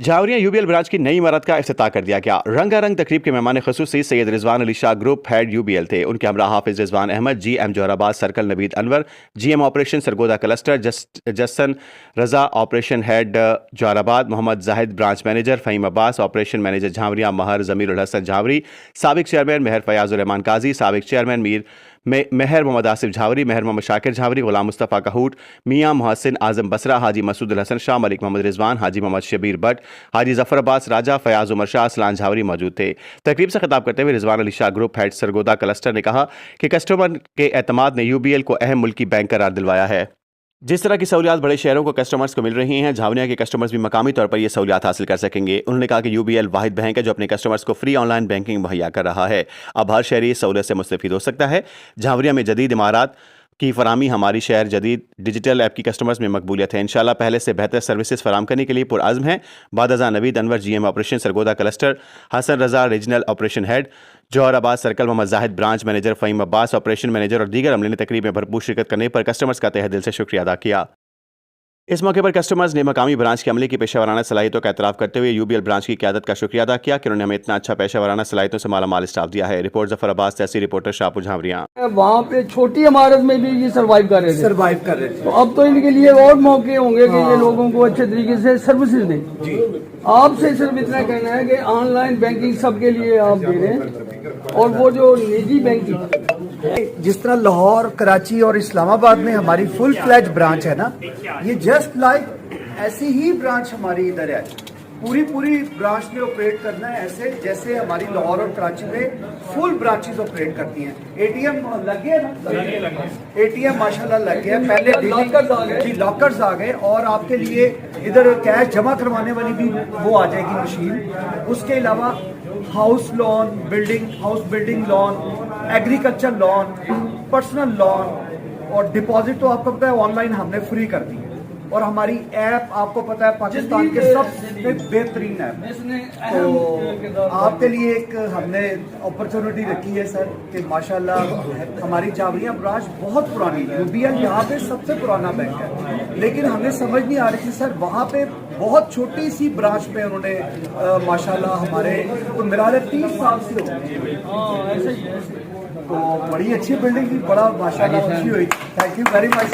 جھاوریاں UBL branch کی نئی عمارت کا افتتاح کر دیا گیا۔ رنگا رنگ تقریب کے مہمان خصوصی سید رضوان Ali Shah group had UBL تھے۔ ان کے ہمراہ حافظ رضوان احمد GM جوہر آباد سرکل، نوید انور GM آپریشن سرگودا کلسٹر، جسن رضا آپریشن ہیڈ جوہر آباد، محمد زاہد برانچ مینیجر، فہیم عباس آپریشن مینیجر جھاوریاں، مہر ضمیر الحسن جھاوری، سابق چیئرمین مہر فیاض الرحمان قاضی، سابق چیئرمین مہر محمد آصف جھاوری، مہر محمد شاکر جھاوری، غلام مصطفیٰ کہوٹ، میاں محسن اعظم بصرہ، حاجی مسعود الحسن شاہ، ملک محمد رضوان، حاجی محمد شبیر بٹ، حاجی ظفر عباس راجہ، فیاض عمر شاہ، اسلان جھاوری موجود تھے۔ تقریب سے خطاب کرتے ہوئے رضوان Ali Shah group had Sargodha cluster نے کہا کہ کسٹمر کے اعتماد نے UBL کو اہم ملکی بینک قرار دلوایا ہے۔ جس طرح کی سہولیات بڑے شہروں کو کسٹمرز کو مل رہی ہیں، جھاوریاں کے کسٹمرز بھی مقامی طور پر یہ سہولیات حاصل کر سکیں گے۔ انہوں نے کہا کہ UBL واحد بینک ہے جو اپنے کسٹمرز کو فری آن لائن بینکنگ مہیا کر رہا ہے۔ اب ہر شہری اس سہولت سے مستفید ہو سکتا ہے۔ جھاوریاں میں جدید عمارات کی فراہمی ہماری شہر جدید ڈیجیٹل ایپ کی کسٹمرز میں مقبولیت ہے۔ انشاءاللہ پہلے سے بہتر سروسز فراہم کرنے کے لیے پرعزم ہیں۔ بعد ازاں نوید انور GM آپریشن سرگودا کلسٹر، حسن رضا ریجنل آپریشن ہیڈ جوہر آباد سرکل، محمد زاہد برانچ مینیجر، فہیم عباس آپریشن مینیجر اور دیگر عملے نے تقریب میں بھرپور شرکت کرنے پر کسٹمرز کا تہہ دل سے شکریہ ادا کیا۔ اس موقع پر کسٹمرز نے مقامی برانچ کے عملے کی پیشہ ورانہ صلاحیتوں کا اعتراف کرتے ہوئے UBL برانچ کی قیادت کا شکریہ ادا کیا کہ انہوں نے ہمیں اتنا اچھا پیشہ ورانہ صلاحیتوں سے مالا مال اسٹاف دیا ہے۔ رپورٹ ظفر عباس، تحصیل رپورٹر شاہپور جھاوریاں۔ وہاں پہ چھوٹی عمارت میں بھی یہ سروائیو کر رہے تھے، تو اب تو ان کے لیے اور موقع ہوں گے کہ یہ لوگوں کو اچھے طریقے سے سروسز دیں۔ آپ سے صرف اتنا کہنا ہے کہ آن لائن بینکنگ سب کے لیے آپ دے رہے ہیں، اور وہ جو نجی بینکنگ جس طرح لاہور، کراچی اور اسلام آباد میں ہماری فل فلیج برانچ ہے نا، یہ جسٹ لائک ایسی ہی برانچ ہماری ادھر ہے۔ پوری برانچ نے آپریٹ کرنا ہے ایسے جیسے ہماری لاہور اور کراچی میں فل برانچز آپریٹ کرتی ہیں۔ ATM لگ گیا نا، ATM ماشاءاللہ لگ گیا، پہلے لاکرز آ گئے، اور آپ کے لیے ادھر کیش جمع کروانے والی بھی وہ آ جائے گی مشین۔ اس کے علاوہ house loan, house building loan, agriculture loan, personal loan اور ڈپازٹ تو آپ کو پتا ہے آن لائن ہم نے فری کر دی ہے، اور ہماری ایپ آپ کو پتا ہے پاکستان کے سب سے بہترین ایپ۔ تو آپ کے لیے ایک ہم نے اپرچونٹی رکھی ہے سر کہ ماشاءاللہ ہماری جھاوریاں برانچ بہت پرانی ہے۔ UBL یہاں پہ سب سے پرانا بینک ہے، لیکن ہمیں سمجھ نہیں آ رہی تھی سر، وہاں پہ بہت چھوٹی سی برانچ پہ انہوں نے ماشاءاللہ ہمارے تو میرا 30 سال سے ہو گئے، تو بڑی اچھی بلڈنگ تھی، بڑا ماشاءاللہ خوشی ہوئی۔ Thank you very much.